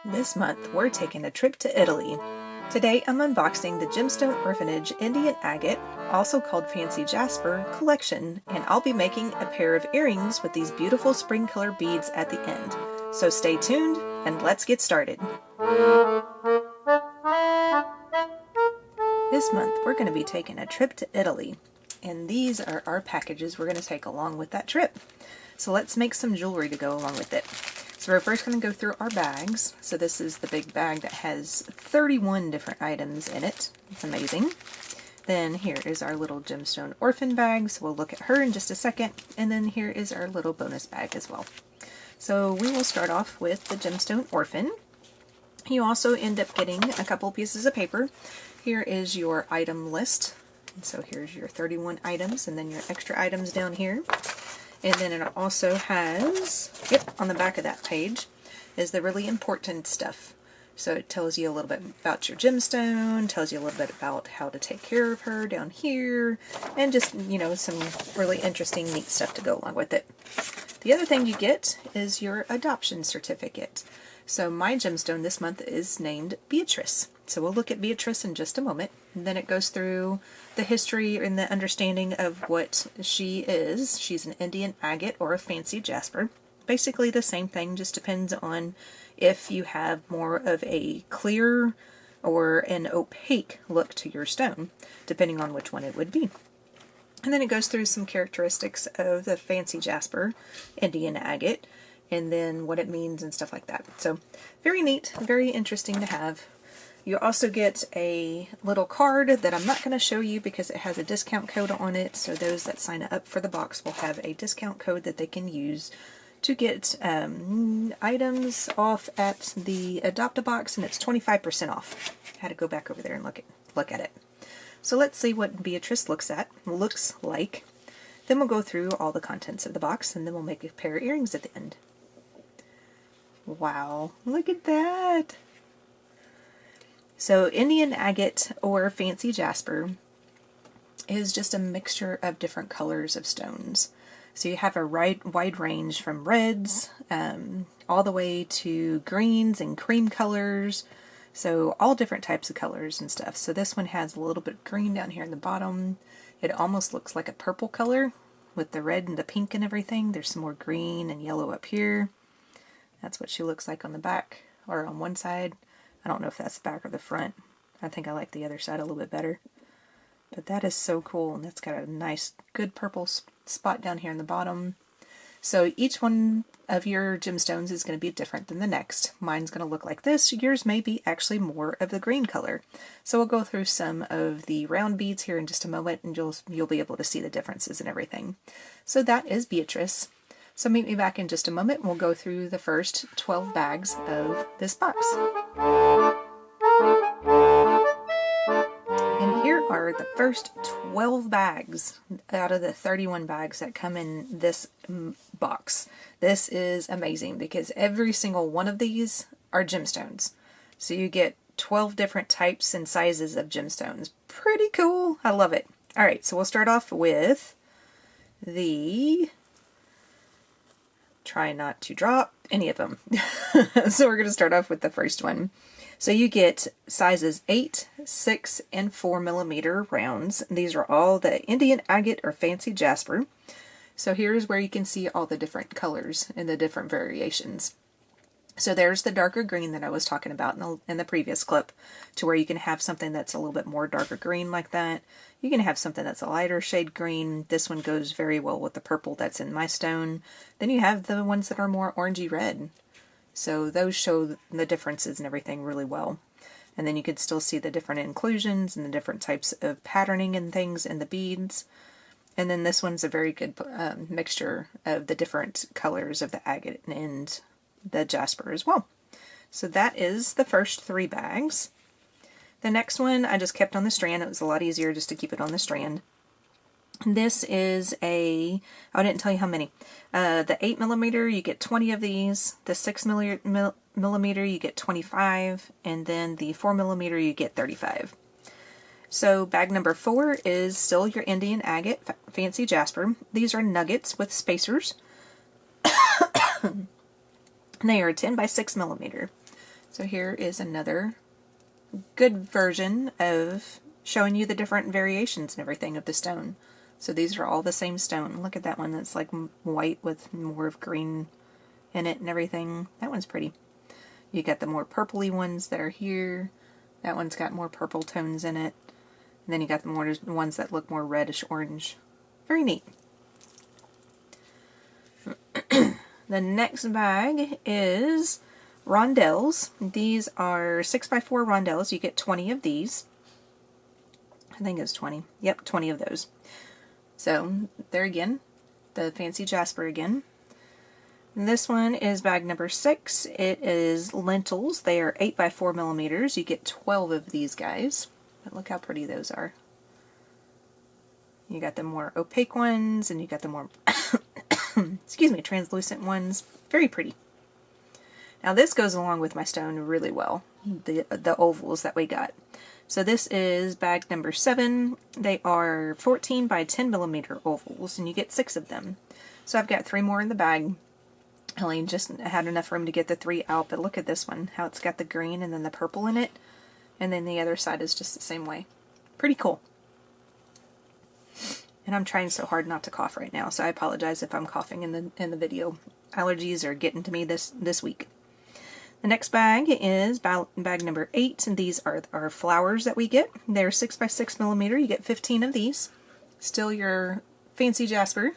This month, we're taking a trip to Italy. Today, I'm unboxing the Gemstone Orphanage Indian Agate, also called Fancy Jasper, collection, and I'll be making a pair of earrings with these beautiful spring color beads at the end. So stay tuned, and let's get started. This month, we're going to be taking a trip to Italy, and these are our packages we're going to take along with that trip. So let's make some jewelry to go along with it. So we're first going to go through our bags. So this is the big bag that has 31 different items in it. It's amazing. Then here is our little Gemstone Orphan bag, so we'll look at her in just a second. And then here is our little bonus bag as well. So we will start off with the Gemstone Orphan. You also end up getting a couple pieces of paper. Here is your item list. So here's your 31 items and then your extra items down here. And then it also has, on the back of that page is the really important stuff. So it tells you a little bit about your gemstone, tells you a little bit about how to take care of her down here, and just, you know, some really interesting, neat stuff to go along with it. The other thing you get is your adoption certificate. So my gemstone this month is named Beatrice. So we'll look at Beatrice in just a moment. And then it goes through the history and the understanding of what she is. She's an Indian Agate or a Fancy Jasper. Basically the same thing, just depends on if you have more of a clear or an opaque look to your stone, depending on which one it would be. And then it goes through some characteristics of the Fancy Jasper, Indian Agate, and then what it means and stuff like that. So very neat, very interesting to have. You also get a little card that I'm not going to show you because it has a discount code on it, so those that sign up for the box will have a discount code that they can use to get items off at the Adopt-A-Box, and it's 25% off. I had to go back over there and look at it. So let's see what Beatrice looks like. Then we'll go through all the contents of the box, and then we'll make a pair of earrings at the end. Wow, look at that! So Indian Agate or Fancy Jasper is just a mixture of different colors of stones. So you have a wide range from reds all the way to greens and cream colors. So all different types of colors and stuff. So this one has a little bit of green down here in the bottom. It almost looks like a purple color with the red and the pink and everything. There's some more green and yellow up here. That's what she looks like on the back or on one side. I don't know if that's the back or the front. I think I like the other side a little bit better. But that is so cool, and that's got a nice, good purple spot down here in the bottom. So each one of your gemstones is going to be different than the next. Mine's going to look like this. Yours may be actually more of the green color. So we'll go through some of the round beads here in just a moment, and you'll be able to see the differences and everything. So that is Beatrice. So meet me back in just a moment, and we'll go through the first 12 bags of this box. And here are the first 12 bags out of the 31 bags that come in this box. This is amazing because every single one of these are gemstones. So you get 12 different types and sizes of gemstones. Pretty cool. I love it. All right, so we'll start off with the... Try not to drop any of them. So we're going to start off with the first one. So you get sizes 8, 6, and 4 millimeter rounds. These are all the Indian Agate or Fancy Jasper. So here's where you can see all the different colors and the different variations. So there's the darker green that I was talking about in the previous clip, to where you can have something that's a little bit more darker green like that. You can have something that's a lighter shade green. This one goes very well with the purple that's in my stone. Then you have the ones that are more orangey red. So those show the differences and everything really well. And then you can still see the different inclusions and the different types of patterning and things in the beads. And then this one's a very good mixture of the different colors of the agate and the jasper as well. So that is the first 3 bags. The next one I just kept on the strand. It was a lot easier just to keep it on the strand. This is I didn't tell you how many. The 8 millimeter, you get 20 of these. The 6 millimeter, you get 25. And then the 4 millimeter, you get 35. So bag number 4 is still your Indian Agate Fancy Jasper. These are nuggets with spacers. They are 10 by 6 millimeter. So here is another good version of showing you the different variations and everything of the stone. So these are all the same stone. Look at that one that's like white with more of green in it and everything. That one's pretty. You got the more purpley ones that are here. That one's got more purple tones in it. And then you got the more ones that look more reddish orange. Very neat. The next bag is rondelles. These are 6x4 rondelles. You get 20 of these. I think it's 20. Yep, 20 of those. So there again, the Fancy Jasper again. This one is bag number 6. It is lentils. They are 8x4 millimeters. You get 12 of these guys. But look how pretty those are. You got the more opaque ones, and you got the more, excuse me, translucent ones. Very pretty. Now this goes along with my stone really well, the ovals that we got. So this is bag number 7. They are 14 by 10 millimeter ovals, and you get 6 of them. So I've got 3 more in the bag. I only just had enough room to get the 3 out, but look at this one, how it's got the green and then the purple in it, and then the other side is just the same way. Pretty cool. And I'm trying so hard not to cough right now, so I apologize if I'm coughing in the video. Allergies are getting to me this week. The next bag is bag number 8, and these are our flowers that we get. They're 6 by 6 millimeter. You get 15 of these. Still your Fancy Jasper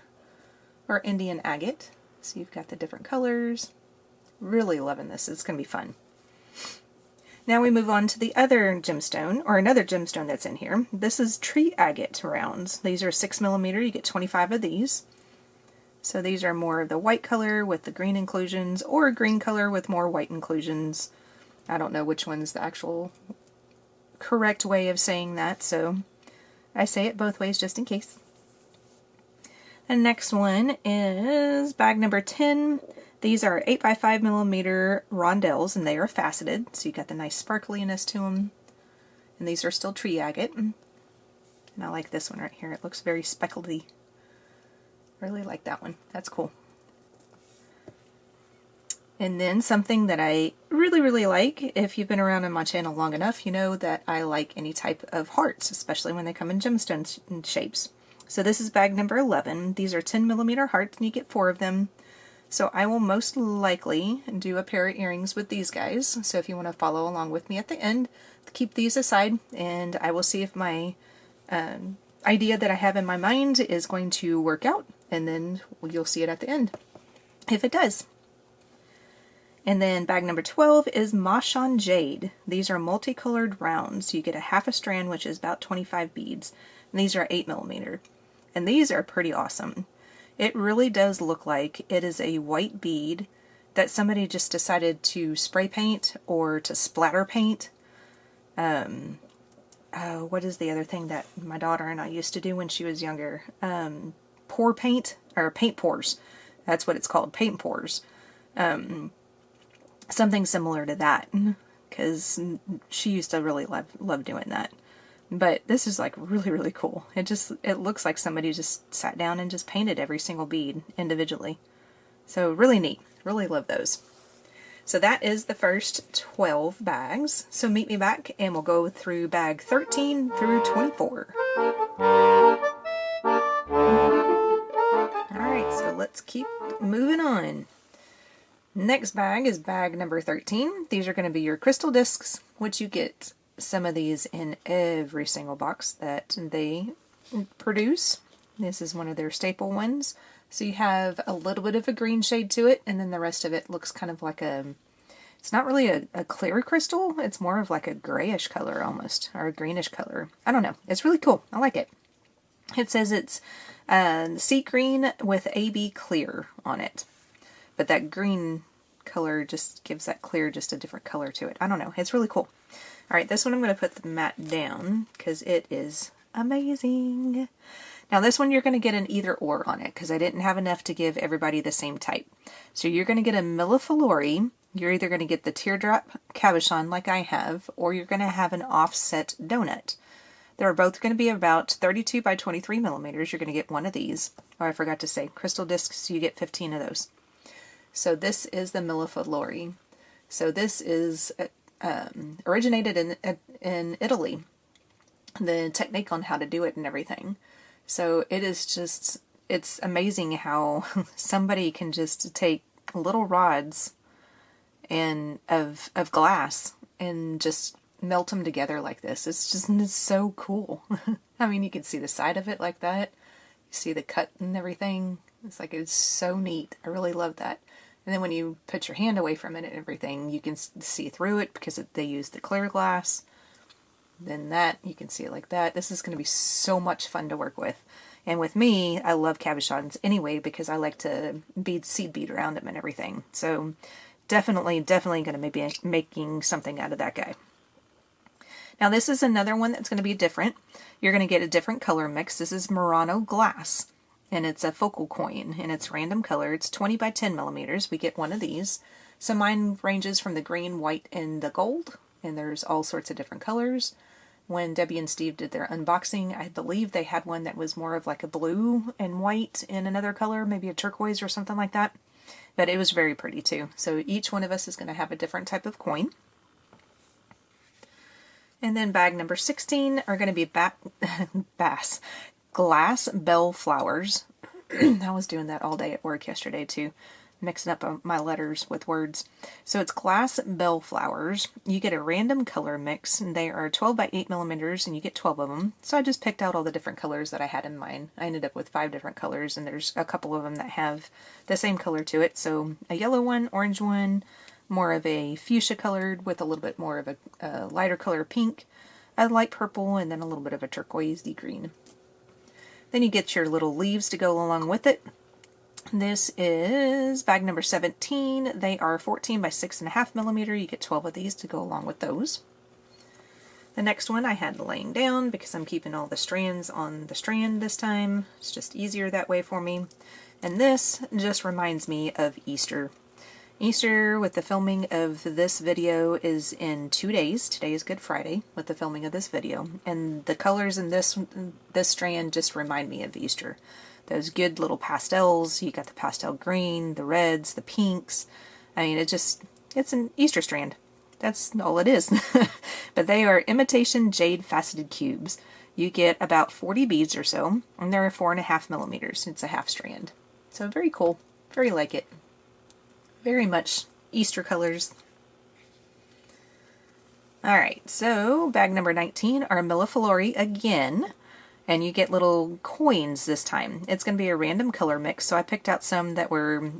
or Indian Agate. So you've got the different colors. Really loving this. It's going to be fun. Now we move on to the other gemstone, or another gemstone that's in here. This is tree agate rounds. These are 6 millimeter. You get 25 of these. So these are more of the white color with the green inclusions, or green color with more white inclusions. I don't know which one's the actual correct way of saying that, so I say it both ways just in case. The next one is bag number 10. These are 8 by 5 millimeter rondelles, and they are faceted, so you got the nice sparkliness to them. And these are still tree agate. And I like this one right here. It looks very speckledy. Really like that one. That's cool. And then something that I really like, if you've been around on my channel long enough, you know that I like any type of hearts, especially when they come in gemstone shapes. So this is bag number 11. These are 10 millimeter hearts, and you get 4 of them. So I will most likely do a pair of earrings with these guys. So if you want to follow along with me at the end, keep these aside, and I will see if my idea that I have in my mind is going to work out, and then you'll see it at the end, if it does. And then bag number 12 is Mashon Jade. These are multicolored rounds. You get a half a strand, which is about 25 beads. And these are 8 millimeter. And these are pretty awesome. It really does look like it is a white bead that somebody just decided to spray paint or to splatter paint. What is the other thing that my daughter and I used to do when she was younger? Pour paint, or paint pours. That's what it's called, paint pours. Something similar to that, because she used to really love doing that. But this is like really cool. It looks like somebody just sat down and just painted every single bead individually. So really neat. Really love those. So that is the first 12 bags. So meet me back and we'll go through bag 13 through 24. Alright, so let's keep moving on. Next bag is bag number 13. These are going to be your crystal discs, which you get some of these in every single box that they produce. This is one of their staple ones. So you have a little bit of a green shade to it, and then the rest of it looks kind of like it's not really a clear crystal, it's more of like a grayish color almost, or a greenish color. I don't know. It's really cool. I like it. It says it's sea green with AB clear on it. But that green color just gives that clear just a different color to it. I don't know. It's really cool. Alright, this one I'm going to put the mat down because it is amazing. Now this one you're going to get an either or on it because I didn't have enough to give everybody the same type. So you're going to get a millefilori. You're either going to get the teardrop cabochon like I have, or you're going to have an offset donut. They're both going to be about 32 by 23 millimeters. You're going to get one of these. Oh, I forgot to say, crystal discs, you get 15 of those. So this is the millefleur. So this is originated in Italy, the technique on how to do it and everything. So it is just, it's amazing how somebody can just take little rods and of glass and just melt them together like this. It's so cool. I mean, you can see the side of it like that. You see the cut and everything. It's so neat. I really love that. And then when you put your hand away from it and everything, you can see through it because they use the clear glass. Then that, you can see it like that. This is going to be so much fun to work with. And with me, I love cabochons anyway because I like to seed bead around them and everything. So definitely going to be making something out of that guy. Now this is another one that's going to be different. You're going to get a different color mix. This is Murano glass. And it's a focal coin, and it's random color. It's 20 by 10 millimeters. We get one of these. So mine ranges from the green, white, and the gold, and there's all sorts of different colors. When Debbie and Steve did their unboxing, I believe they had one that was more of like a blue and white in another color, maybe a turquoise or something like that. But it was very pretty too. So each one of us is going to have a different type of coin. And then bag number 16 are going to be glass bell flowers. I was doing that all day at work yesterday too, mixing up my letters with words. So it's glass bell flowers. You get a random color mix, and they are 12 by 8 millimeters, and you get 12 of them. So I just picked out all the different colors that I had in mind. I ended up with 5 different colors, and there's a couple of them that have the same color to it. So a yellow one, orange one, more of a fuchsia colored with a little bit more of a lighter color pink, a light purple, and then a little bit of a turquoisey green. Then you get your little leaves to go along with it. This is bag number 17. They are 14 by 6.5 millimeter. You get 12 of these to go along with those. The next one I had laying down because I'm keeping all the strands on the strand this time. It's just easier that way for me. And this just reminds me of Easter. Easter, with the filming of this video, is in 2 days. Today is Good Friday with the filming of this video. And the colors in this strand just remind me of Easter. Those good little pastels. You got the pastel green, the reds, the pinks. I mean, it's an Easter strand. That's all it is. But they are imitation jade faceted cubes. You get about 40 beads or so, and they're 4.5 millimeters. It's a half strand. So very cool. Very like it. Very much Easter colors. Alright, so bag number 19 are millefleur again, and you get little coins this time. It's going to be a random color mix, so I picked out some that were,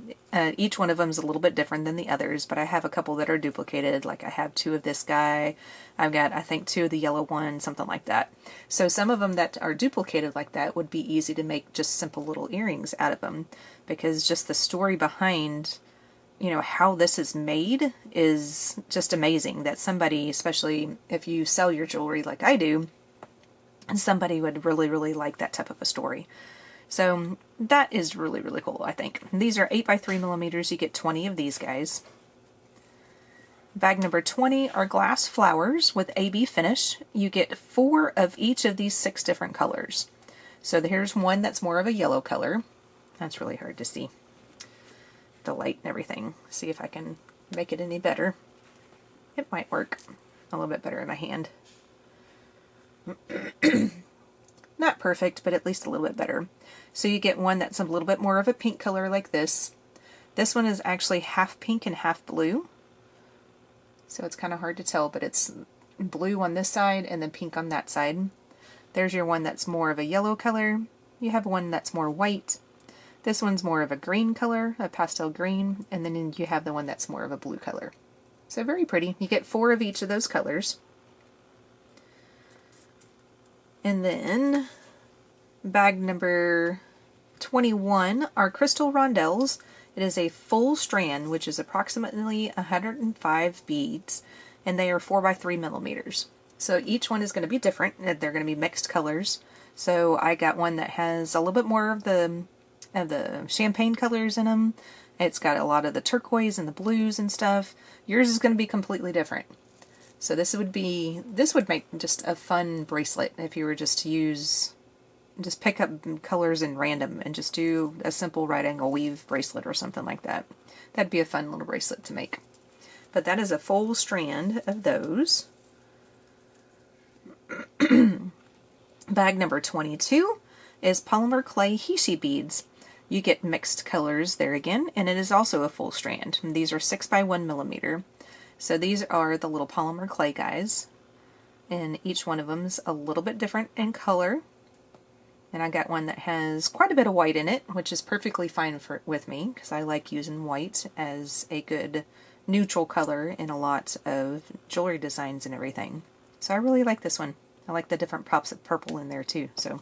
each one of them is a little bit different than the others, but I have a couple that are duplicated, like I have 2 of this guy, I've got I think 2 of the yellow one, something like that. So some of them that are duplicated like that would be easy to make just simple little earrings out of them, because just the story behind, you know, how this is made is just amazing. That somebody, especially if you sell your jewelry like I do, somebody would really like that type of a story. So that is really cool, I think. These are 8 by 3 millimeters. You get 20 of these guys. Bag number 20 are glass flowers with AB finish. You get 4 of each of these 6 different colors. So here's one that's more of a yellow color. That's really hard to see. The light and everything. See if I can make it any better. It might work a little bit better in my hand. Not perfect, but at least a little bit better. So you get one that's a little bit more of a pink color like this. This one is actually half pink and half blue. So it's kind of hard to tell, but it's blue on this side and then pink on that side. There's your one that's more of a yellow color. You have one that's more white. This one's more of a green color, a pastel green, and then you have the one that's more of a blue color. So very pretty. You get 4 of each of those colors. And then bag number 21 are crystal rondelles. It is a full strand, which is approximately 105 beads, and they are 4 by 3 millimeters. So each one is going to be different. They're going to be mixed colors. So I got one that has a little bit more of the champagne colors in them. It's got a lot of the turquoise and the blues and stuff. Yours is going to be completely different. So this would make just a fun bracelet if you were just to use just pick up colors in random and just do a simple right angle weave bracelet or something like that. That'd be a fun little bracelet to make. But that is a full strand of those. Bag number 22 is polymer clay Hishi beads. You get mixed colors there again, and it is also a full strand. And these are 6 by 1 millimeter. So these are the little polymer clay guys, and each one of them's a little bit different in color. And I got one that has quite a bit of white in it, which is perfectly fine with me, because I like using white as a good neutral color in a lot of jewelry designs and everything. So I really like this one. I like the different pops of purple in there too, so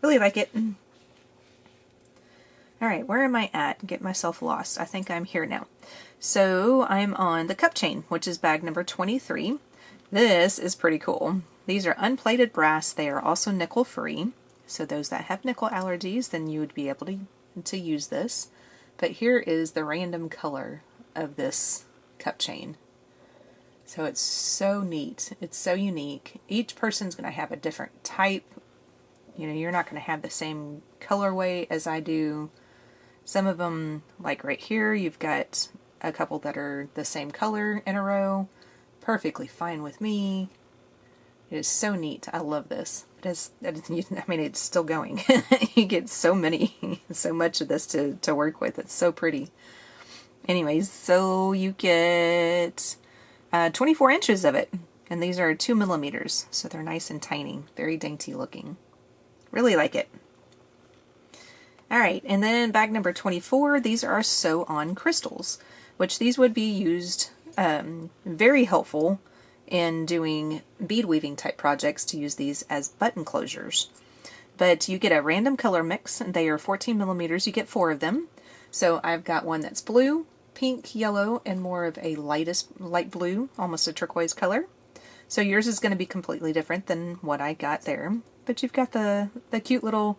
really like it. Alright, where am I at? Get myself lost. I think I'm here now. So I'm on the cup chain, which is bag number 23. This is pretty cool. These are unplated brass. They are also nickel free. So those that have nickel allergies, then you would be able to use this. But here is the random color of this cup chain. So it's so neat. It's so unique. Each person's going to have a different type. You know, you're not going to have the same colorway as I do. Some of them, like right here, you've got a couple that are the same color in a row. Perfectly fine with me. It is so neat. I love this. I mean, it's still going. You get so much of this to work with. It's so pretty. Anyways, so you get 24 inches of it, and these are 2 millimeters, so they're nice and tiny, very dainty looking. Really like it. Alright, and then bag number 24, these are sew-on crystals, which these would be used, very helpful in doing bead weaving type projects, to use these as button closures. But you get a random color mix, and they are 14 millimeters, you get 4 of them. So I've got one that's blue, pink, yellow, and more of a light blue, almost a turquoise color. So yours is going to be completely different than what I got there. But you've got the cute little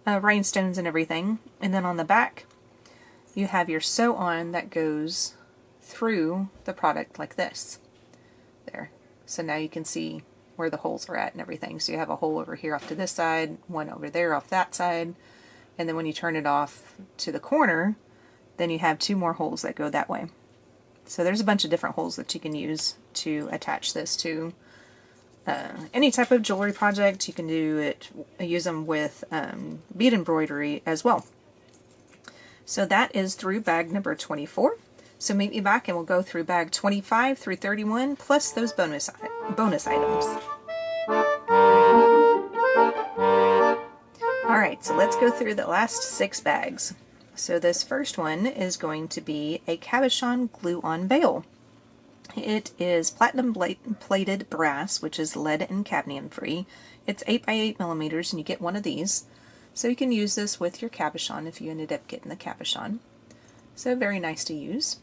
rhinestones and everything. And then on the back, you have your sew-on that goes through the product like this. There. So now you can see where the holes are at and everything. So you have a hole over here off to this side, one over there off that side. And then when you turn it off to the corner, then you have 2 more holes that go that way. So there's a bunch of different holes that you can use to attach this to any type of jewelry project. You can use them with bead embroidery as well. So that is through bag number 24. So meet me back and we'll go through bag 25 through 31 plus those bonus items. Alright, so let's go through the last 6 bags. So this first one is going to be a cabochon glue-on veil. It is platinum plated brass, which is lead and cadmium free. It's 8 by 8 millimeters, and you get one of these. So you can use this with your cabochon if you ended up getting the cabochon. So very nice to use.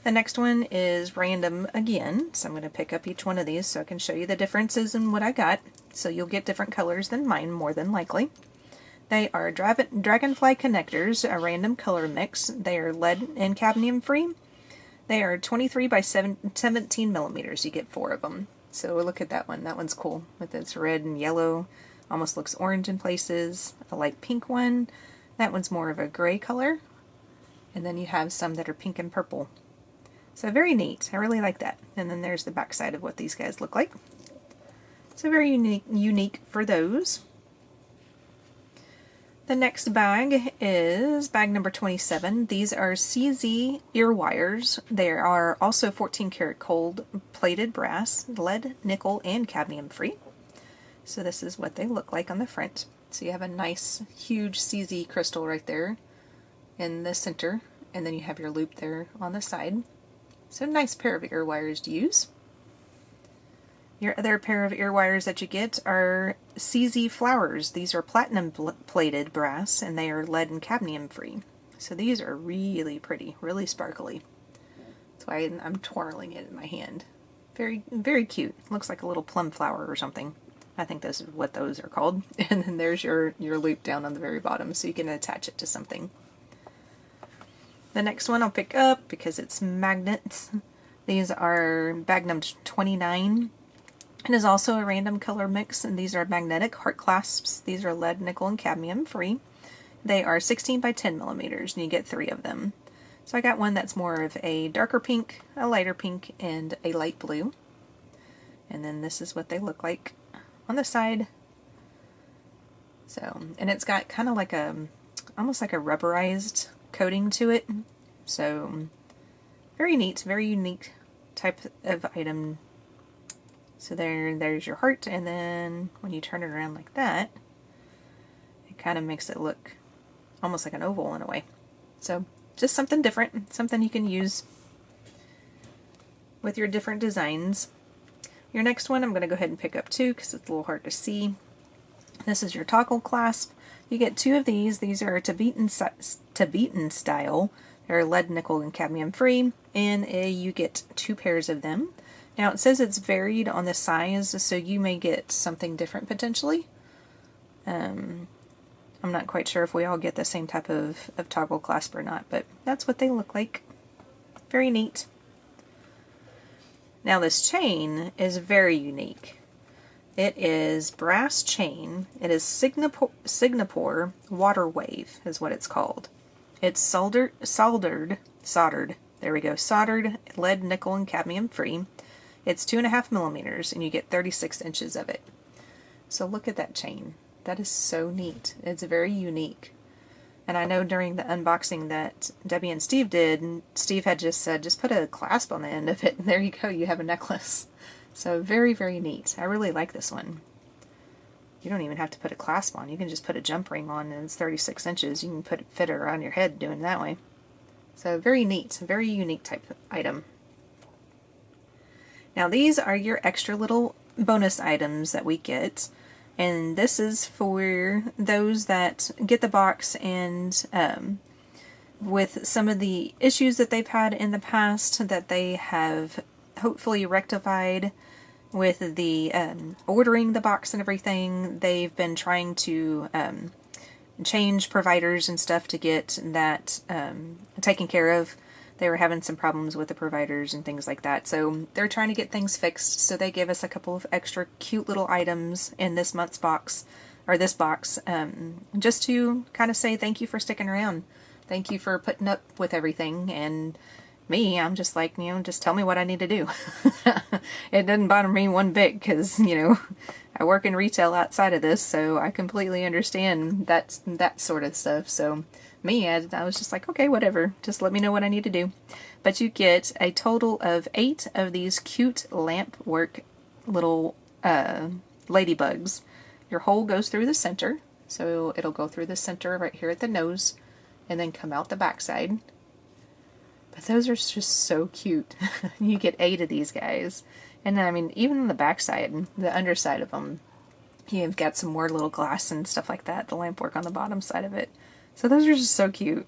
The next one is random again, so I'm going to pick up each one of these so I can show you the differences in what I got. So you'll get different colors than mine, more than likely. They are dragonfly connectors, a random color mix. They are lead and cadmium free. They are 23 by 17 millimeters. You get 4 of them. So look at that one. That one's cool with its red and yellow. Almost looks orange in places. A light pink one. That one's more of a gray color. And then you have some that are pink and purple. So very neat. I really like that. And then there's the back side of what these guys look like. So very unique for those. The next bag is bag number 27. These are CZ ear wires. They are also 14 karat gold plated brass, lead, nickel, and cadmium free. So this is what they look like on the front. So you have a nice huge CZ crystal right there in the center, and then you have your loop there on the side. So a nice pair of ear wires to use. Your other pair of ear wires that you get are CZ flowers. These are platinum plated brass, and they are lead and cadmium free. So these are really pretty, really sparkly. That's why I'm twirling it in my hand. Very, very cute. Looks like a little plum flower or something. I think this is what those are called. And then there's your loop down on the very bottom, so you can attach it to something. The next one I'll pick up because it's magnets. These are bag number 29. It is also a random color mix, and these are magnetic heart clasps. These are lead, nickel, and cadmium free. They are 16 by 10 millimeters, and you get 3 of them. So I got one that's more of a darker pink, a lighter pink, and a light blue. And then this is what they look like on the side. So, and it's got kind of like a, almost like a rubberized coating to it. So, very neat, very unique type of item. So there's your heart, and then when you turn it around like that, it kind of makes it look almost like an oval in a way. So just something different, something you can use with your different designs. Your next one I'm going to go ahead and pick up too because it's a little hard to see. This is your toggle clasp. You get 2 of these. These are Tibetan style. They're lead, nickel, and cadmium free, and you get 2 pairs of them. Now it says it's varied on the size, so you may get something different potentially. I'm not quite sure if we all get the same type of toggle clasp or not, but that's what they look like. Very neat. Now this chain is very unique. It is brass chain. It is Singapore water wave is what it's called. It's soldered, there we go, soldered, lead, nickel, and cadmium free. It's 2.5 millimeters, and you get 36 inches of it. So look at that chain. That is so neat. It's very unique. And I know during the unboxing that Debbie and Steve did, Steve had just said, just put a clasp on the end of it, and there you go, you have a necklace. So very, very neat. I really like this one. You don't even have to put a clasp on. You can just put a jump ring on, and it's 36 inches. You can fit it around your head doing it that way. So very neat, very unique type of item. Now these are your extra little bonus items that we get, and this is for those that get the box and with some of the issues that they've had in the past that they have hopefully rectified with the ordering the box and everything. They've been trying to change providers and stuff to get that taken care of. They were having some problems with the providers and things like that. So they're trying to get things fixed. So they gave us a couple of extra cute little items in this month's box, or this box, just to kind of say thank you for sticking around. Thank you for putting up with everything. And me, I'm just like, just tell me what I need to do. It doesn't bother me one bit because, I work in retail outside of this, so I completely understand that sort of stuff. So me, I was just like, okay, whatever. Just let me know what I need to do. But you get a total of 8 of these cute lampwork little ladybugs. Your hole goes through the center, so it'll go through the center right here at the nose, and then come out the backside. But those are just so cute. You get 8 of these guys. And I mean, even on the backside, the underside of them, you've got some more little glass and stuff like that, the lampwork on the bottom side of it. So those are just so cute.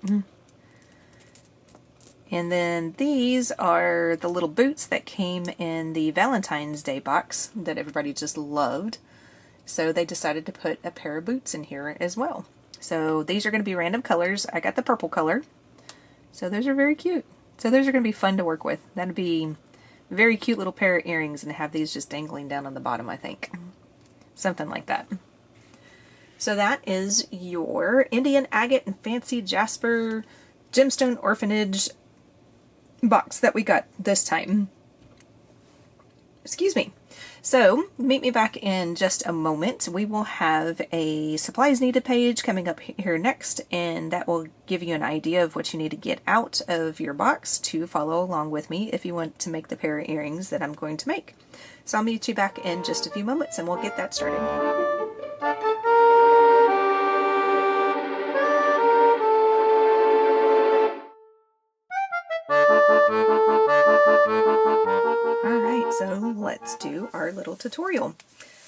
And then these are the little boots that came in the Valentine's Day box that everybody just loved. So they decided to put a pair of boots in here as well. So these are going to be random colors. I got the purple color. So those are very cute. So those are going to be fun to work with. That'd be a very cute little pair of earrings and have these just dangling down on the bottom, I think. Something like that. So that is your Indian Agate and Fancy Jasper Gemstone Orphanage box that we got this time. Excuse me. So meet me back in just a moment. We will have a supplies needed page coming up here next, and that will give you an idea of what you need to get out of your box to follow along with me if you want to make the pair of earrings that I'm going to make. So I'll meet you back in just a few moments and we'll get that started. Alright, so let's do our little tutorial.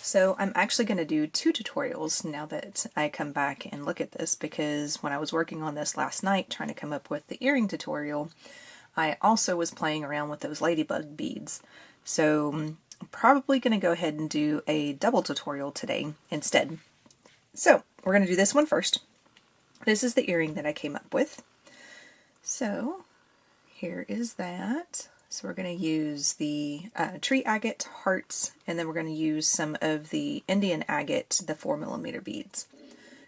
So I'm actually going to do 2 tutorials now that I come back and look at this, because when I was working on this last night trying to come up with the earring tutorial, I also was playing around with those ladybug beads. So I'm probably going to go ahead and do a double tutorial today instead. So we're going to do this one first. This is the earring that I came up with. So here is that. So we're going to use the tree agate hearts, and then we're going to use some of the Indian agate, the 4mm beads.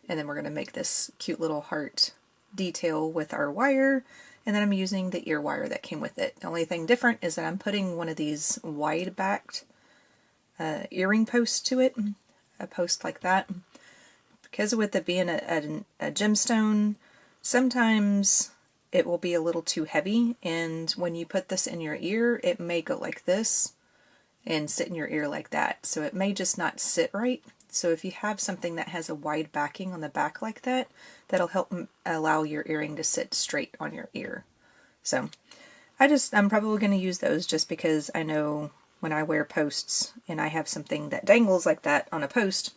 And then we're going to make this cute little heart detail with our wire, and then I'm using the ear wire that came with it. The only thing different is that I'm putting one of these wide-backed earring posts to it, a post like that. Because with it being a gemstone, sometimes it will be a little too heavy, and when you put this in your ear, it may go like this and sit in your ear like that. So it may just not sit right. So if you have something that has a wide backing on the back like that, that'll help allow your earring to sit straight on your ear. So I'm probably going to use those just because I know when I wear posts and I have something that dangles like that on a post,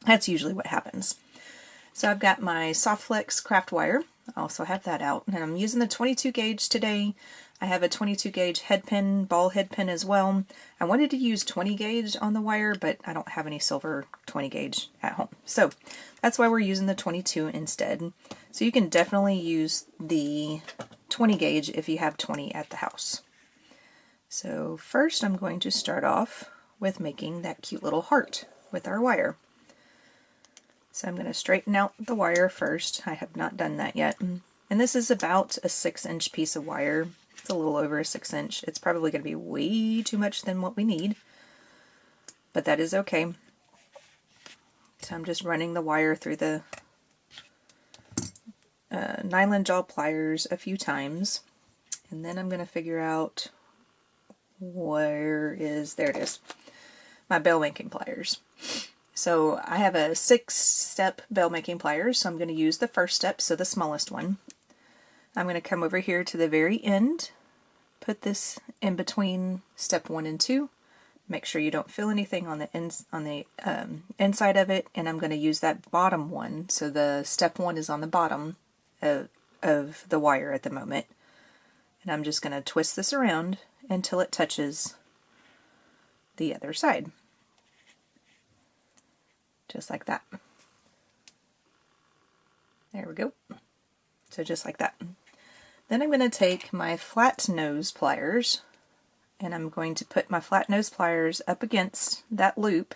that's usually what happens. So I've got my Soft Flex craft wire. I also have that out, and I'm using the 22 gauge today. I have a 22 gauge headpin, ball headpin as well. I wanted to use 20 gauge on the wire, but I don't have any silver 20 gauge at home. So that's why we're using the 22 instead. So you can definitely use the 20 gauge if you have 20 at the house. So first I'm going to start off with making that cute little heart with our wire. So I'm going to straighten out the wire first. I have not done that yet. And this is about a 6-inch piece of wire. It's a little over a 6-inch. It's probably going to be way too much than what we need, but that is okay. So I'm just running the wire through the nylon jaw pliers a few times, and then I'm going to figure out there it is, my bell making pliers. So I have a 6-step bell making pliers, so I'm going to use the first step, so the smallest one. I'm going to come over here to the very end, put this in between step 1 and 2. Make sure you don't feel anything on the inside of it, and I'm going to use that bottom one. So the step 1 is on the bottom of the wire at the moment, and I'm just going to twist this around until it touches the other side. Just like that. There we go. So just like that. Then I'm going to take my flat nose pliers, and I'm going to put my flat nose pliers up against that loop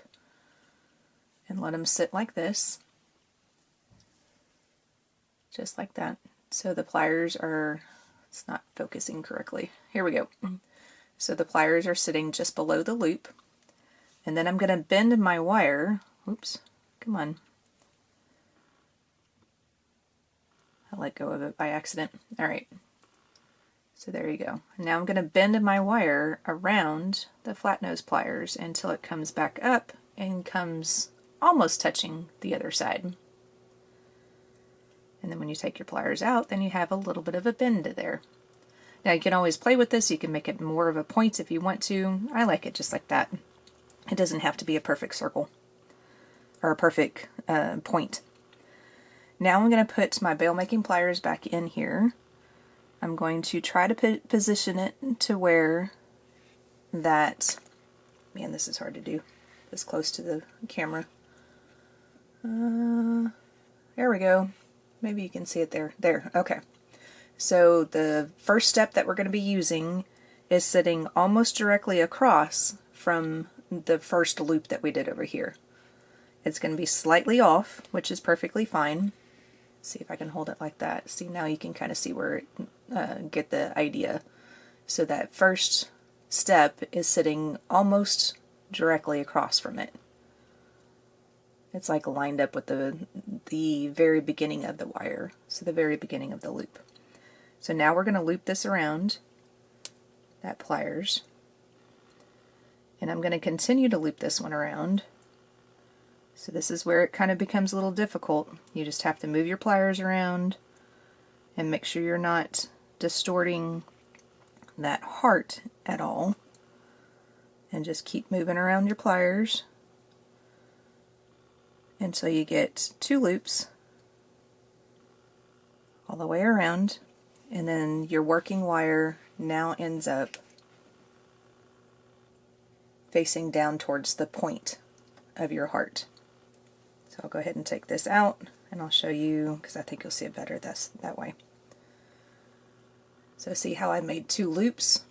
and let them sit like this. Just like that. So the pliers are, it's not focusing correctly. Here we go. So the pliers are sitting just below the loop, and then I'm going to bend my wire. Oops, come on. I let go of it by accident. Alright, so there you go. Now I'm going to bend my wire around the flat nose pliers until it comes back up and comes almost touching the other side. And then when you take your pliers out, then you have a little bit of a bend there. Now you can always play with this. You can make it more of a point if you want to. I like it just like that. It doesn't have to be a perfect circle or a perfect point. Now I'm going to put my bail making pliers back in here. I'm going to try to position it to where that, man, this is hard to do this close to the camera. There we go. Maybe you can see it there. There, okay. So the first step that we're going to be using is sitting almost directly across from the first loop that we did over here. It's going to be slightly off, which is perfectly fine. See if I can hold it like that. See, now you can kind of see where it, get the idea. So that first step is sitting almost directly across from it. It's like lined up with the very beginning of the wire. So the very beginning of the loop. So now we're going to loop this around that pliers. And I'm going to continue to loop this one around. So this is where it kind of becomes a little difficult. You just have to move your pliers around and make sure you're not distorting that heart at all. And just keep moving around your pliers until you get 2 loops all the way around, and then your working wire now ends up facing down towards the point of your heart. So I'll go ahead and take this out, and I'll show you, because I think you'll see it better that way. So see how I made 2 loops?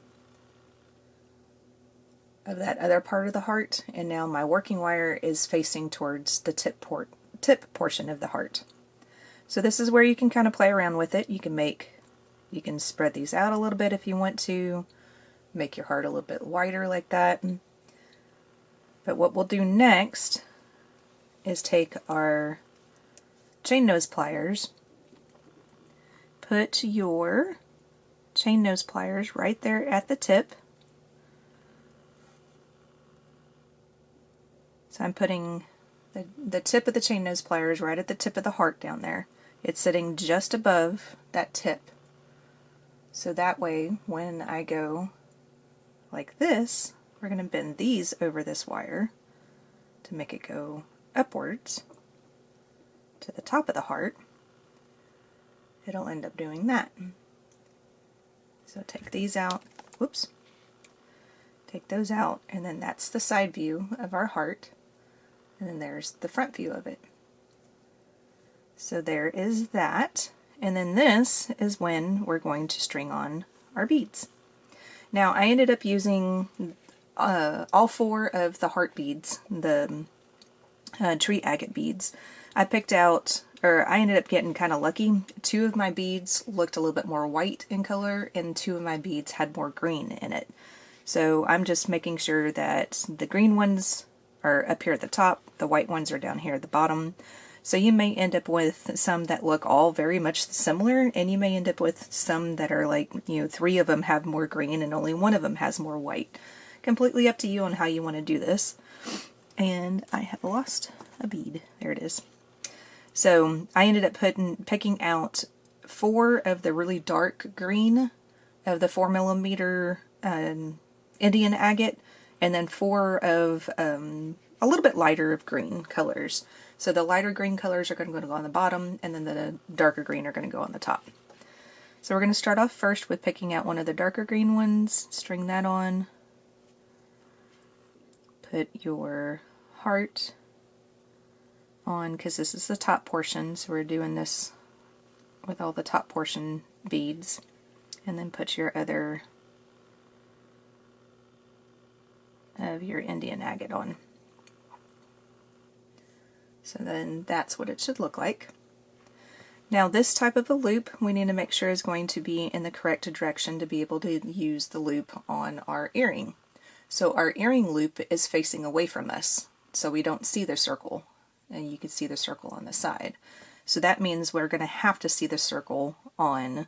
of that other part of the heart, and now my working wire is facing towards the tip portion of the heart. So this is where you can kind of play around with it. You can spread these out a little bit if you want to, make your heart a little bit wider like that. But what we'll do next is take our chain nose pliers, put your chain nose pliers right there at the tip. So I'm putting the tip of the chain nose pliers right at the tip of the heart down there. It's sitting just above that tip. So that way, when I go like this, we're going to bend these over this wire to make it go upwards to the top of the heart. It'll end up doing that. So take these out, whoops, take those out, and then that's the side view of our heart, and then there's the front view of it. So there is that, and then this is when we're going to string on our beads. Now I ended up using all 4 of the heart beads, the tree agate beads. I picked out, or I ended up getting kind of lucky. 2 of my beads looked a little bit more white in color, and 2 of my beads had more green in it. So I'm just making sure that the green ones are up here at the top, the white ones are down here at the bottom. So you may end up with some that look all very much similar, and you may end up with some that are like, 3 of them have more green and only 1 of them has more white. Completely up to you on how you want to do this. And I have lost a bead. There it is. So I ended up picking out 4 of the really dark green of the 4mm Indian agate, and then 4 of a little bit lighter of green colors. So the lighter green colors are going to go on the bottom, and then the darker green are going to go on the top. So we're going to start off first with picking out one of the darker green ones, string that on, put your heart on, because this is the top portion, so we're doing this with all the top portion beads, and then put your other of your Indian agate on. So then that's what it should look like. Now this type of a loop we need to make sure is going to be in the correct direction to be able to use the loop on our earring. So our earring loop is facing away from us, so we don't see the circle, and you can see the circle on the side. So that means we're going to have to see the circle on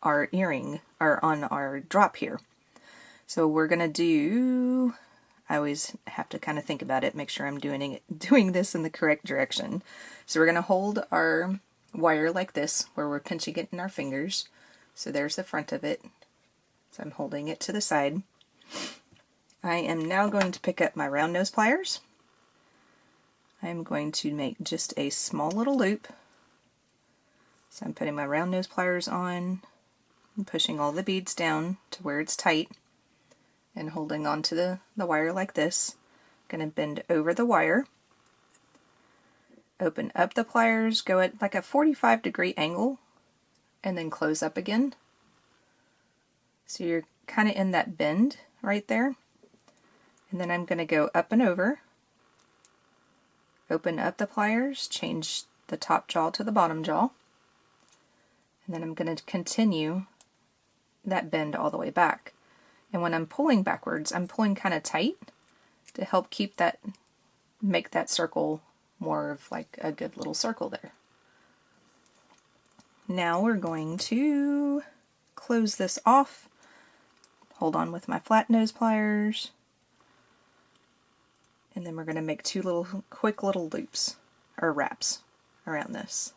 our earring, or on our drop here. So we're going to do, I always have to kind of think about it, make sure I'm doing this in the correct direction. So we're going to hold our wire like this, where we're pinching it in our fingers. So there's the front of it. So I'm holding it to the side. I am now going to pick up my round nose pliers. I'm going to make just a small little loop. So I'm putting my round nose pliers on and pushing all the beads down to where it's tight, and holding onto the wire like this. Going to bend over the wire, open up the pliers, go at like a 45-degree angle, and then close up again. So you're kind of in that bend right there. And then I'm going to go up and over, open up the pliers, change the top jaw to the bottom jaw, and then I'm going to continue that bend all the way back. And when I'm pulling backwards, I'm pulling kind of tight to help keep that, make that circle more of like a good little circle there. Now we're going to close this off, hold on with my flat nose pliers, and then we're going to make 2 quick little loops, or wraps, around this.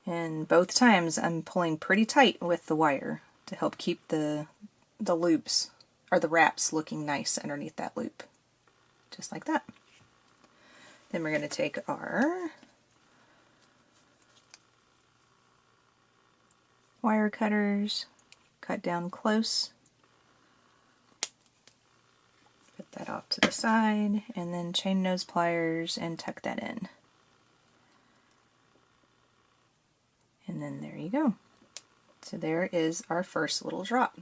And both times I'm pulling pretty tight with the wire to help keep the loops, or the wraps, looking nice underneath that loop. Just like that. Then we're going to take our wire cutters, cut down close, put that off to the side, and then chain nose pliers and tuck that in. And then there you go. So there is our first little drop.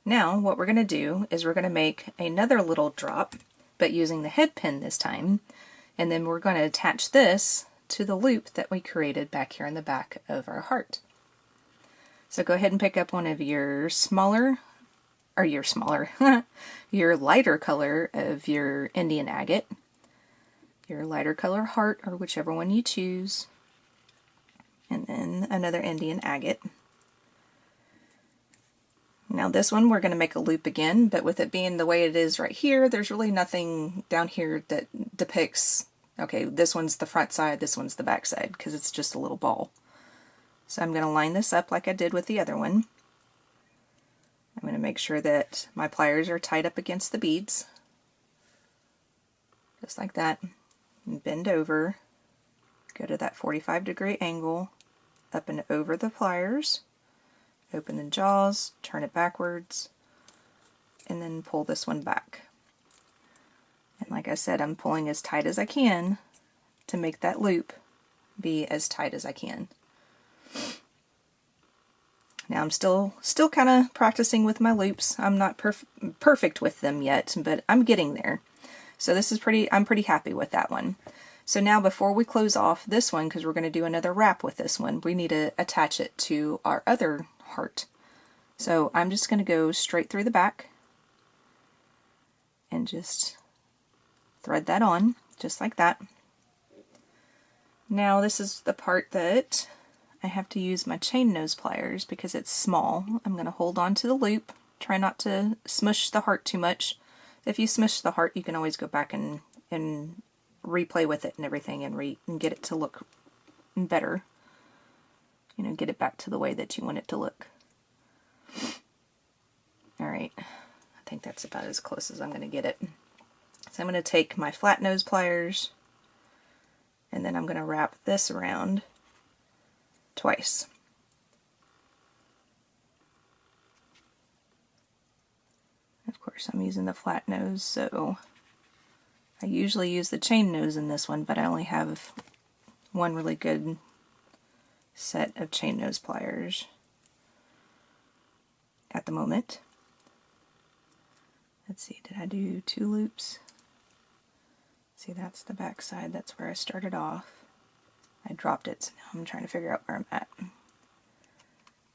Now what we're going to do is we're going to make another little drop, but using the head pin this time, and then we're going to attach this to the loop that we created back here in the back of our heart. So go ahead and pick up one of your your lighter color of your Indian Agate, your lighter color heart, or whichever one you choose, and then another Indian Agate. Now this one we're going to make a loop again, but with it being the way it is right here, there's really nothing down here that depicts, okay, this one's the front side, this one's the back side, because it's just a little ball. So I'm going to line this up like I did with the other one. I'm going to make sure that my pliers are tied up against the beads, just like that, and bend over, go to that 45-degree angle, up and over the pliers, open the jaws, turn it backwards, and then pull this one back. And like I said, I'm pulling as tight as I can to make that loop be as tight as I can. Now I'm still kind of practicing with my loops. I'm not perfect with them yet, but I'm getting there. So this is I'm pretty happy with that one. So now before we close off this one, because we're going to do another wrap with this one, we need to attach it to our other heart. So I'm just going to go straight through the back and just thread that on, just like that. Now this is the part that I have to use my chain nose pliers because it's small. I'm going to hold on to the loop, try not to smush the heart too much. If you smush the heart, you can always go back and replay with it and everything and get it to look better. You know, get it back to the way that you want it to look. Alright, I think that's about as close as I'm going to get it. So I'm going to take my flat nose pliers and then I'm going to wrap this around twice. Of course, I'm using the flat nose, so I usually use the chain nose in this one, but I only have one really good set of chain nose pliers at the moment. Let's see, did I do 2 loops? See, that's the back side, that's where I started off. I dropped it, so now I'm trying to figure out where I'm at.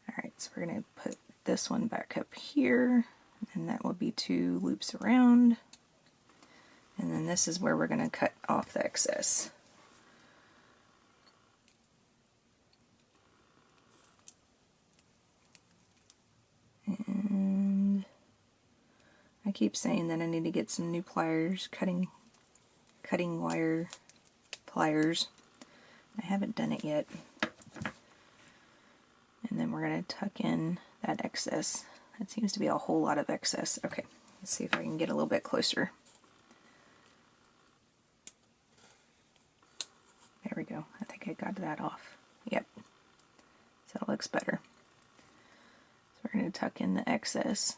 Alright, so we're going to put this one back up here, and that will be 2 loops around. And then this is where we're going to cut off the excess. And I keep saying that I need to get some new pliers, cutting wire pliers. I haven't done it yet. And then we're going to tuck in that excess. That seems to be a whole lot of excess. Okay, let's see if I can get a little bit closer. There we go. I think I got that off. Yep. So it looks better. So we're going to tuck in the excess.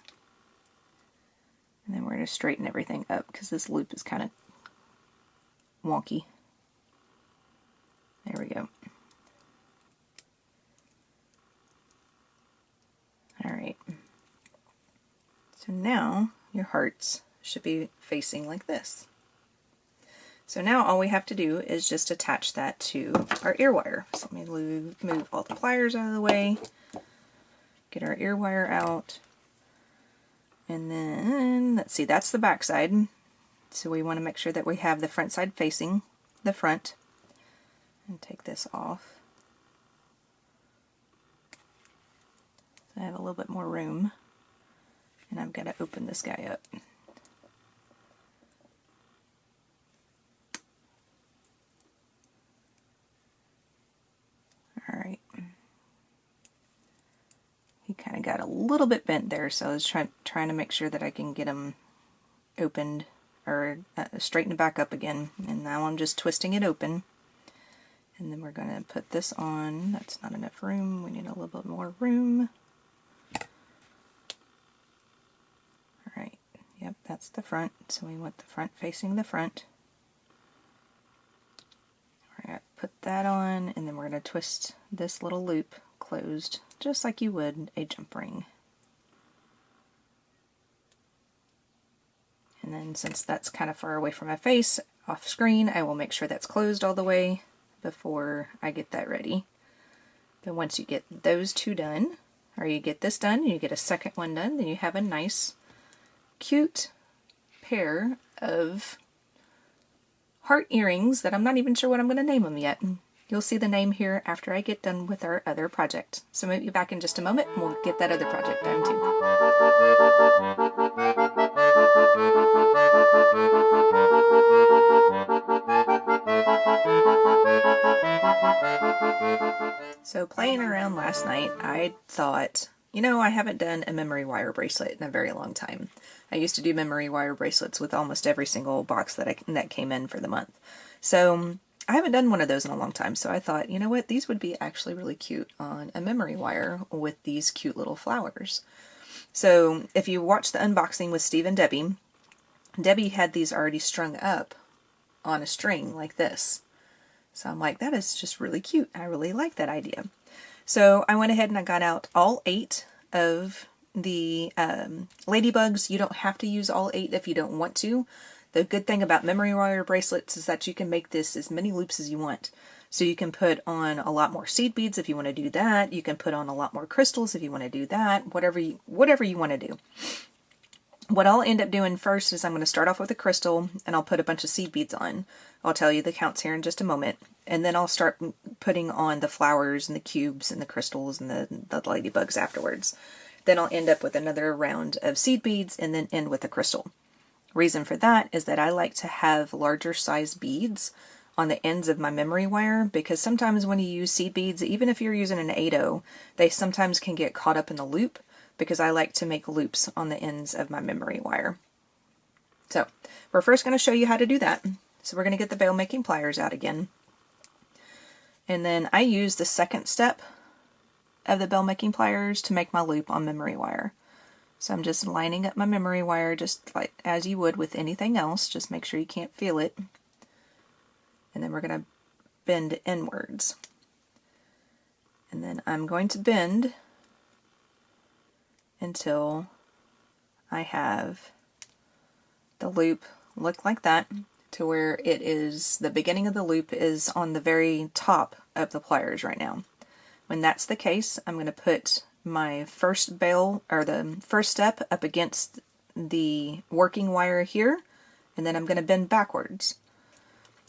And then we're going to straighten everything up because this loop is kind of wonky. There we go. Alright. So now your hearts should be facing like this. So now all we have to do is just attach that to our ear wire. So let me move all the pliers out of the way, get our ear wire out, and then let's see, that's the back side. So we want to make sure that we have the front side facing the front. And take this off. So I have a little bit more room. And I've got to open this guy up. Alright. He kind of got a little bit bent there, so I was trying to make sure that I can get him opened, or straightened back up again. And now I'm just twisting it open. And then we're going to put this on. That's not enough room. We need a little bit more room. Alright, yep, that's the front. So we want the front facing the front. We're going to put that on, and then we're going to twist this little loop closed, just like you would a jump ring. And then since that's kind of far away from my face, off screen, I will make sure that's closed all the way before I get that ready. Then once you get those two done, or you get this done, you get a second one done, then you have a nice, cute pair of heart earrings that I'm not even sure what I'm going to name them yet. You'll see the name here after I get done with our other project. So I'll be back in just a moment and we'll get that other project done too. So playing around last night, I thought, you know, I haven't done a memory wire bracelet in a very long time. I used to do memory wire bracelets with almost every single box that came in for the month. So I haven't done one of those in a long time, so I thought, you know what, these would be actually really cute on a memory wire with these cute little flowers. So if you watch the unboxing with Steve and Debbie, Debbie had these already strung up on a string like this. So I'm like, that is just really cute. I really like that idea. So I went ahead and I got out all 8 of the ladybugs. You don't have to use all 8 if you don't want to. The good thing about memory wire bracelets is that you can make this as many loops as you want. So you can put on a lot more seed beads if you want to do that. You can put on a lot more crystals if you want to do that. Whatever you want to do. What I'll end up doing first is I'm going to start off with a crystal and I'll put a bunch of seed beads on. I'll tell you the counts here in just a moment. And then I'll start putting on the flowers and the cubes and the crystals and the ladybugs afterwards. Then I'll end up with another round of seed beads and then end with a crystal. Reason for that is that I like to have larger size beads on the ends of my memory wire, because sometimes when you use seed beads, even if you're using an 8/0, they sometimes can get caught up in the loop, because I like to make loops on the ends of my memory wire. So we're first going to show you how to do that. So we're going to get the bail making pliers out again. And then I use the second step of the bail making pliers to make my loop on memory wire. So I'm just lining up my memory wire just like as you would with anything else. Just make sure you can't feel it. And then we're going to bend inwards. And then I'm going to bend until I have the loop look like that, to where it is, the beginning of the loop is on the very top of the pliers right now. When that's the case, I'm going to put my first bail, or the first step, up against the working wire here, and then I'm going to bend backwards.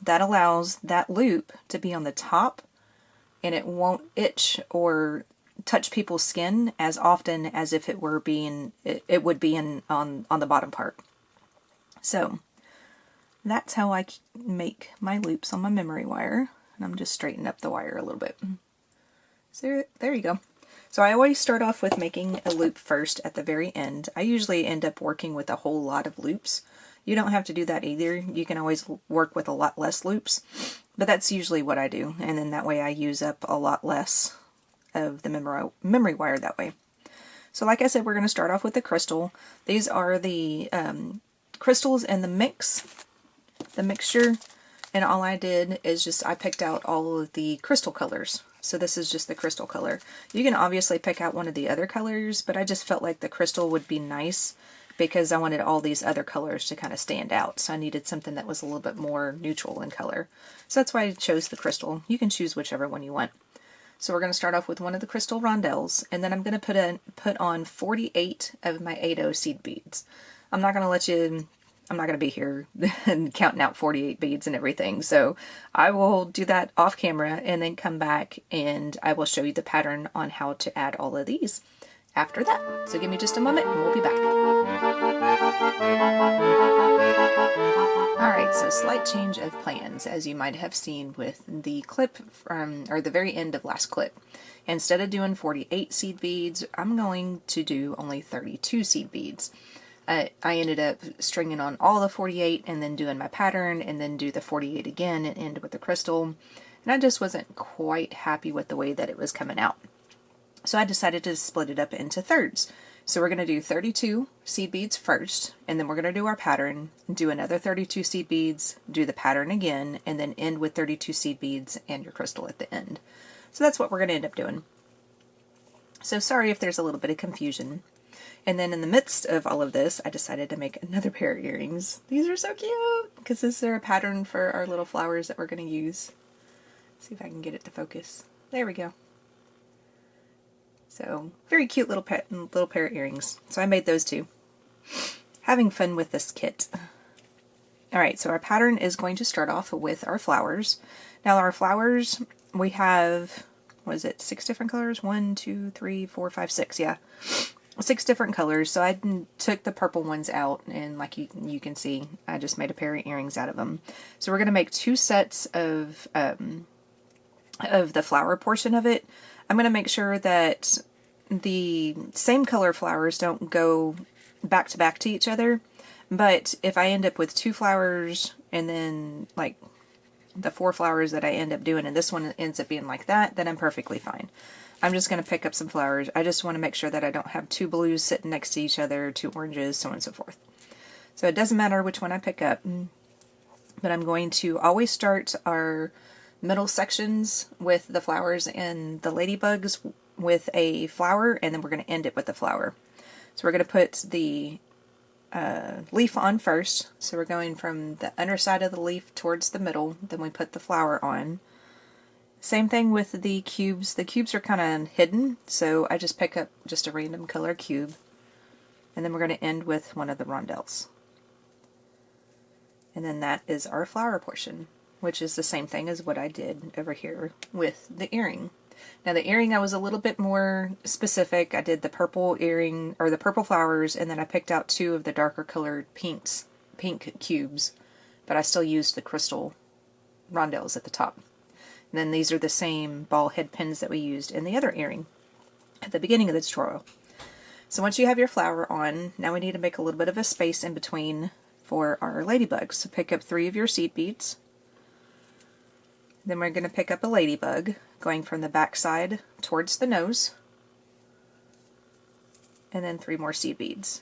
That allows that loop to be on the top, and it won't itch or touch people's skin as often as if it were being, it would be on the bottom part. So that's how I make my loops on my memory wire. And I'm just straightening up the wire a little bit. So there you go. So I always start off with making a loop first at the very end. I usually end up working with a whole lot of loops. You don't have to do that either. You can always work with a lot less loops, but that's usually what I do. And then that way I use up a lot less of the memory wire that way. So like I said, we're going to start off with the crystal. These are the crystals and the mixture, and all I did is just I picked out all of the crystal colors. So this is just the crystal color. You can obviously pick out one of the other colors, but I just felt like the crystal would be nice because I wanted all these other colors to kind of stand out. So I needed something that was a little bit more neutral in color. So that's why I chose the crystal. You can choose whichever one you want. So we're going to start off with one of the crystal rondelles, and then I'm going to put on 48 of my 8/0 seed beads. I'm not going to be here and counting out 48 beads and everything. So I will do that off camera and then come back and I will show you the pattern on how to add all of these after that. So give me just a moment and we'll be back. Alright, so slight change of plans, as you might have seen with the clip or the very end of last clip. Instead of doing 48 seed beads, I'm going to do only 32 seed beads. I ended up stringing on all the 48 and then doing my pattern and then do the 48 again and end with the crystal. And I just wasn't quite happy with the way that it was coming out. So I decided to split it up into thirds. So we're going to do 32 seed beads first, and then we're going to do our pattern, do another 32 seed beads, do the pattern again, and then end with 32 seed beads and your crystal at the end. So that's what we're going to end up doing. So sorry if there's a little bit of confusion. And then in the midst of all of this, I decided to make another pair of earrings. These are so cute because this is a pattern for our little flowers that we're going to use. Let's see if I can get it to focus. There we go. So very cute little pair of earrings. So I made those two. Having fun with this kit. Alright, so our pattern is going to start off with our flowers. Now our flowers, we have, what is it, 6 different colors? 1, 2, 3, 4, 5, 6, yeah. 6 different colors, so I took the purple ones out, and like you can see, I just made a pair of earrings out of them. So we're going to make 2 sets of the flower portion of it. I'm going to make sure that the same color flowers don't go back to back to each other, but if I end up with 2 flowers and then like the 4 flowers that I end up doing and this one ends up being like that, then I'm perfectly fine. I'm just going to pick up some flowers. I just want to make sure that I don't have 2 blues sitting next to each other, 2 oranges, so on and so forth. So it doesn't matter which one I pick up, but I'm going to always start our middle sections with the flowers and the ladybugs with a flower, and then we're going to end it with a flower. So we're going to put the leaf on first. So we're going from the underside of the leaf towards the middle, then we put the flower on. Same thing with the cubes. The cubes are kind of hidden, so I just pick up just a random color cube, and then we're going to end with one of the rondelles. And then that is our flower portion, which is the same thing as what I did over here with the earring. Now the earring, I was a little bit more specific. I did the purple earring, or the purple flowers, and then I picked out 2 of the darker colored pink cubes, but I still used the crystal rondelles at the top. And then these are the same ball head pins that we used in the other earring at the beginning of the tutorial. So once you have your flower on, now we need to make a little bit of a space in between for our ladybugs. So pick up 3 of your seed beads. Then we're going to pick up a ladybug, going from the back side towards the nose. And then 3 more seed beads.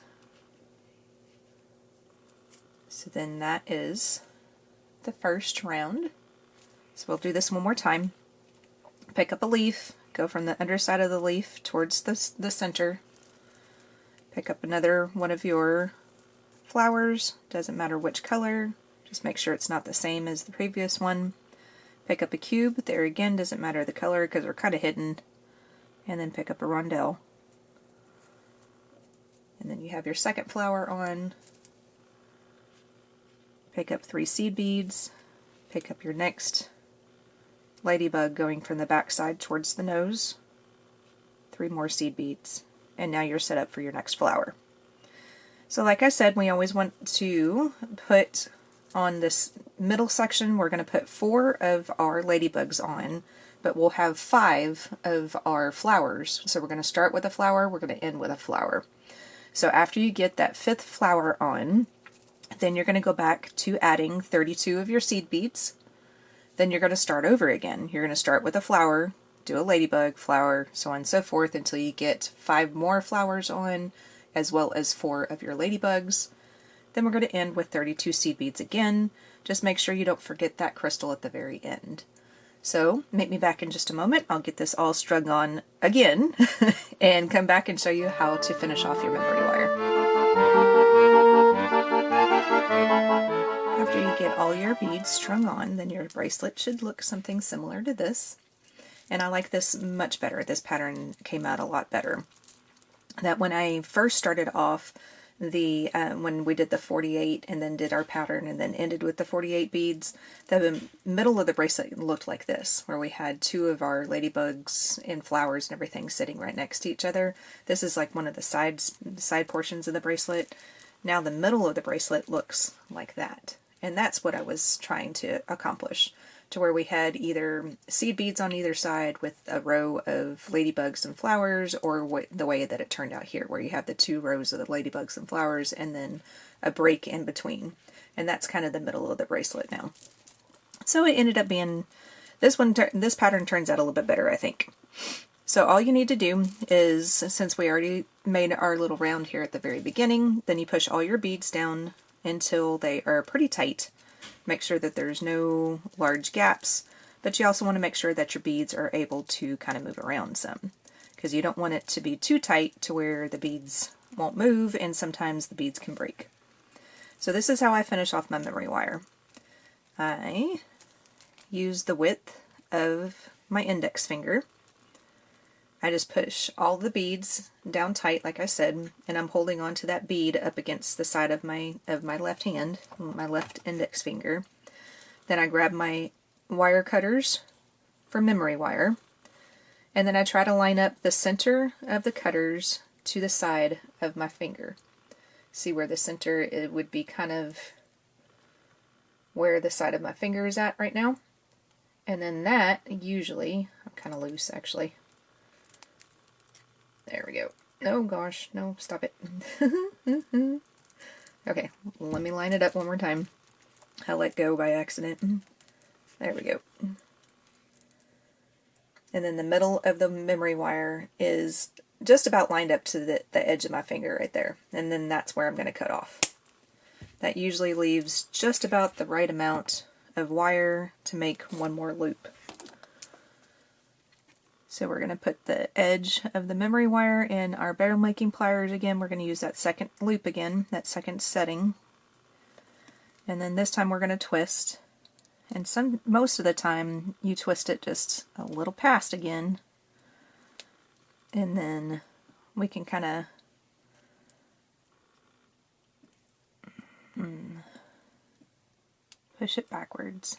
So then that is the first round. So we'll do this one more time. Pick up a leaf, go from the underside of the leaf towards the center. Pick up another one of your flowers, doesn't matter which color, just make sure it's not the same as the previous one. Pick up a cube, there again doesn't matter the color because they're kind of hidden. And then pick up a rondelle. And then you have your second flower on. Pick up 3 seed beads, pick up your next ladybug going from the back side towards the nose, 3 more seed beads, and now you're set up for your next flower. So like I said, we always want to put on this middle section, we're going to put 4 of our ladybugs on, but we'll have 5 of our flowers. So we're going to start with a flower, we're going to end with a flower. So after you get that 5th flower on, then you're going to go back to adding 32 of your seed beads. Then you're going to start over again. You're going to start with a flower, do a ladybug, flower, so on and so forth until you get 5 more flowers on, as well as 4 of your ladybugs. Then we're going to end with 32 seed beads again. Just make sure you don't forget that crystal at the very end. So meet me back in just a moment. I'll get this all strung on again and come back and show you how to finish off your memory wire. After you get all your beads strung on, then your bracelet should look something similar to this. And I like this much better. This pattern came out a lot better. That when I first started off, when we did the 48 and then did our pattern and then ended with the 48 beads, the middle of the bracelet looked like this, where we had 2 of our ladybugs and flowers and everything sitting right next to each other. This is like one of the side portions of the bracelet. Now the middle of the bracelet looks like that. And that's what I was trying to accomplish, to where we had either seed beads on either side with a row of ladybugs and flowers, or the way that it turned out here, where you have the 2 rows of the ladybugs and flowers and then a break in between. And that's kind of the middle of the bracelet now. So it ended up being, this pattern turns out a little bit better, I think. So all you need to do is, since we already made our little round here at the very beginning, then you push all your beads down until they are pretty tight. Make sure that there's no large gaps, but you also want to make sure that your beads are able to kind of move around some, because you don't want it to be too tight to where the beads won't move, and sometimes the beads can break. So this is how I finish off my memory wire. I use the width of my index finger. I just push all the beads down tight, like I said, and I'm holding on to that bead up against the side of my left hand, my left index finger. Then I grab my wire cutters for memory wire, and then I try to line up the center of the cutters to the side of my finger. See where the center, it would be kind of where the side of my finger is at right now. And then that, usually, I'm kind of loose actually. There we go. Oh gosh, no, stop it. Okay, let me line it up one more time. I let go by accident. There we go. And then the middle of the memory wire is just about lined up to the edge of my finger right there. And then that's where I'm going to cut off. That usually leaves just about the right amount of wire to make one more loop. So we're going to put the edge of the memory wire in our barrel making pliers again. We're going to use that second loop again, that second setting. And then this time we're going to twist. And most of the time you twist it just a little past again. And then we can kind of push it backwards,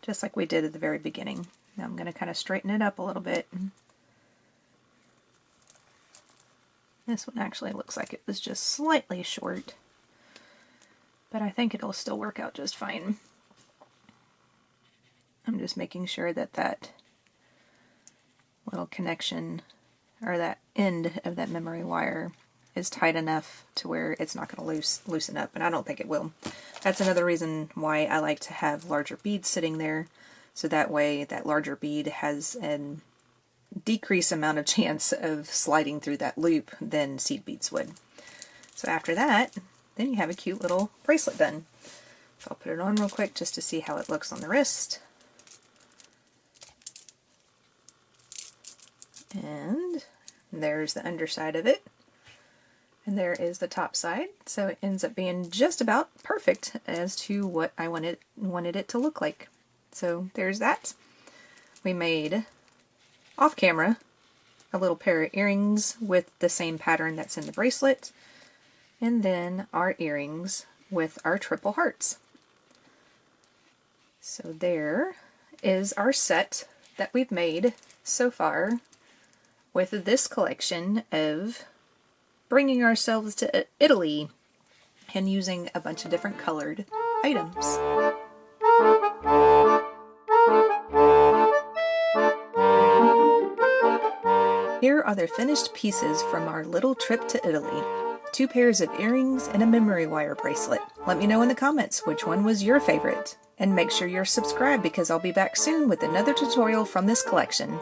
just like we did at the very beginning. Now I'm going to kind of straighten it up a little bit. This one actually looks like it was just slightly short, but I think it'll still work out just fine. I'm just making sure that that little connection, or that end of that memory wire, is tight enough to where it's not going to loosen up, and I don't think it will. That's another reason why I like to have larger beads sitting there, so that way that larger bead has a decreased amount of chance of sliding through that loop than seed beads would. So after that, then you have a cute little bracelet done. So I'll put it on real quick just to see how it looks on the wrist. And there's the underside of it. And there is the top side. So it ends up being just about perfect as to what I wanted it to look like. So there's that. We made, off camera, a little pair of earrings with the same pattern that's in the bracelet. And then our earrings with our triple hearts. So there is our set that we've made so far with this collection of bringing ourselves to Italy and using a bunch of different colored items. Here are the finished pieces from our little trip to Italy. 2 pairs of earrings and a memory wire bracelet. Let me know in the comments which one was your favorite. And make sure you're subscribed because I'll be back soon with another tutorial from this collection.